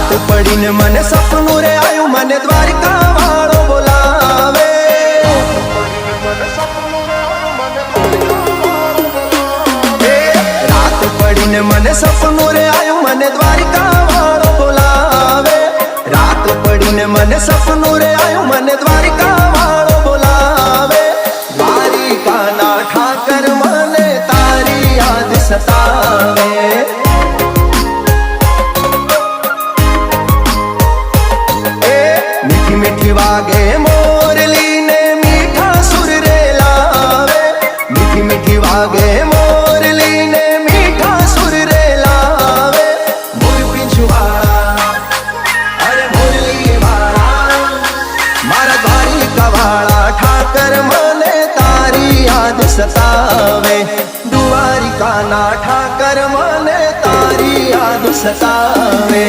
रात पड़ी ने मने सपनू रे आयु मने द्वारिका वालो बोलावे। रात पड़ी ने मने सपनू रे आयु मने द्वारिका वालो बोलावे। रात पड़ी ने मने सपनू रे आयु मने द्वारिका वालो बोलावे। द्वारिका ना ठाकर मने तारी याद सतावे। मीठी मीठी वागे मोरली ने मीठा सुर रे लावे। मीठी मीठी वागे मोरली ने मीठा सुर रे लावे। मोर पिछवाड़ा अरे मुरली वाला मारा द्वारिका वाला ठाकर मने तारी याद सतावे। द्वारिका ना ठाकर मने तारी याद सतावे।